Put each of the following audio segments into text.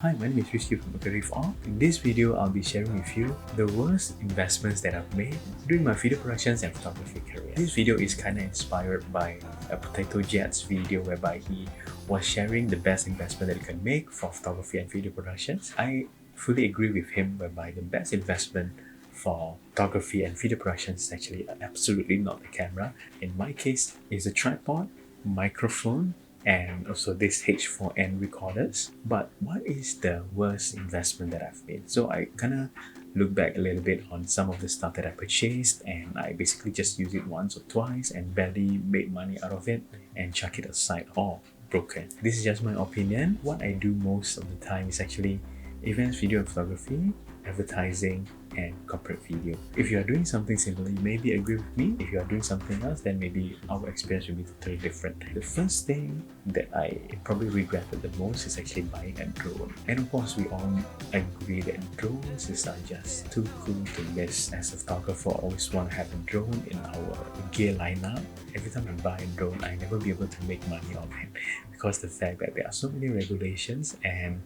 Hi, my name is Rizky from Mavic. In this video, I'll be sharing with you the worst investments that I've made during my video productions and photography career. This video is kind of inspired by a Potato Jet's video whereby he was sharing the best investment that you can make for photography and video productions. I fully agree with him whereby the best investment for photography and video productions is actually absolutely not the camera. In my case, it's a tripod, microphone, and also this H4n recorders. But what is the worst investment that I've made? So I kind of look back a little bit on some of the stuff that I purchased, and I basically just used it once or twice and barely made money out of it and chuck it aside or broken. This is just my opinion. What I do most of the time is actually events, video and photography, advertising, and corporate video. If you are doing something similar, you maybe agree with me. If you are doing something else, then maybe our experience will be totally different. The first thing that I probably regretted the most is actually buying a drone. And of course, we all agree that drones are just too cool to miss. As a photographer, I always want to have a drone in our gear lineup. Every time I buy a drone, I never be able to make money on it because the fact that there are so many regulations, and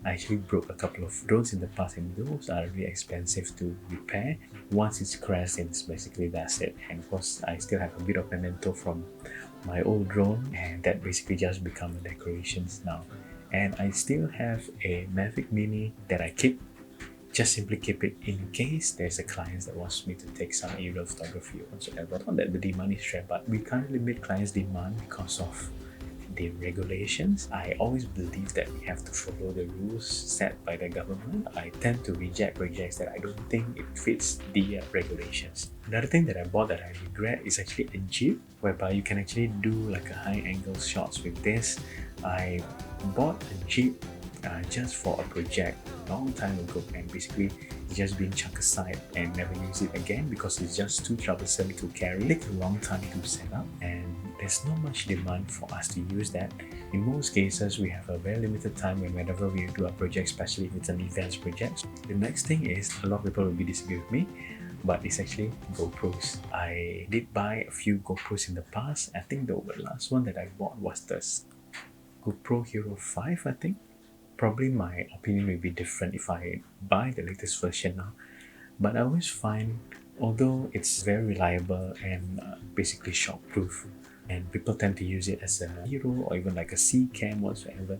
I actually broke a couple of drones in the past, and those are really expensive to repair. Once it's crashed, it's basically that's it. And of course, I still have a bit of memento from my old drone, and that basically just become decorations now. And I still have a Mavic Mini that I just simply keep it in case there's a client that wants me to take some aerial photography or whatsoever. Not that the demand is there, but we can't limit clients' demand because of the regulations. I always believe that we have to follow the rules set by the government. I tend to reject projects that I don't think it fits the regulations. Another thing that I bought that I regret is actually a Jeep, whereby you can actually do like a high angle shots with this. I bought a Jeep just for a project a long time ago, and basically it's just being chucked aside and never use it again because it's just too troublesome to carry. It takes a long time to set up, and there's not much demand for us to use that. In most cases, we have a very limited time whenever we do a project, especially if it's an events project. The next thing is, a lot of people will be disagreeing with me, but it's actually GoPros. I did buy a few GoPros in the past. I think the last one that I bought was the GoPro Hero 5, I think. Probably my opinion will be different if I buy the latest version now. But I always find, although it's very reliable and basically shockproof, and people tend to use it as a hero or even like a C cam whatsoever,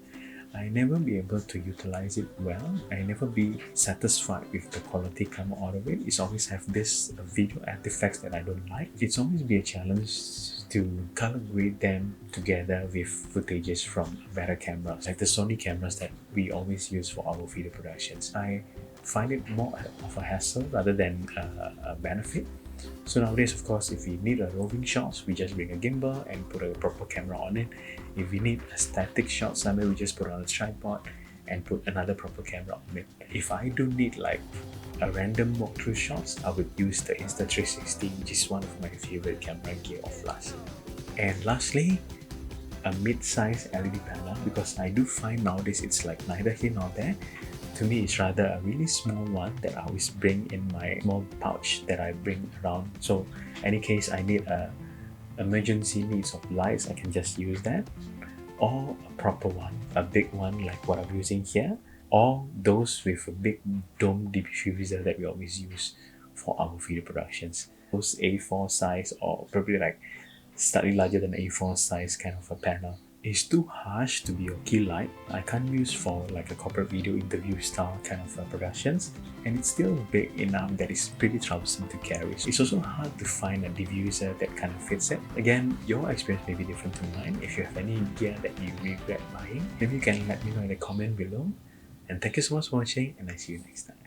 I never be able to utilize it well. I never be satisfied with the quality come out of it. It's always have this video artifacts that I don't like. It's always be a challenge to color grade them together with footages from better cameras, like the Sony cameras that we always use for our video productions. I find it more of a hassle rather than a benefit. So nowadays, of course, if we need a roving shots, we just bring a gimbal and put a proper camera on it. If we need a static shot somewhere, we just put on a tripod and put another proper camera on it. If I do need like a random walkthrough shots, I would use the Insta360, which is one of my favorite camera gear of last. And lastly, a mid-size LED panel, because I do find nowadays it's like neither here nor there. To me, it's rather a really small one that I always bring in my small pouch that I bring around. So any case I need a emergency needs of lights, I can just use that, or a proper one, a big one like what I'm using here, or those with a big dome diffuser that we always use for our video productions. Those A4 size, or probably like slightly larger than A4 size kind of a panel. It's too harsh to be a key light. I can't use for like a corporate video interview style kind of productions, and it's still big enough that it's pretty troublesome to carry. It's also hard to find a diffuser that kind of fits it. Again, your experience may be different to mine. If you have any gear that you regret buying, maybe you can let me know in the comment below. And thank you so much for watching, and I see you next time.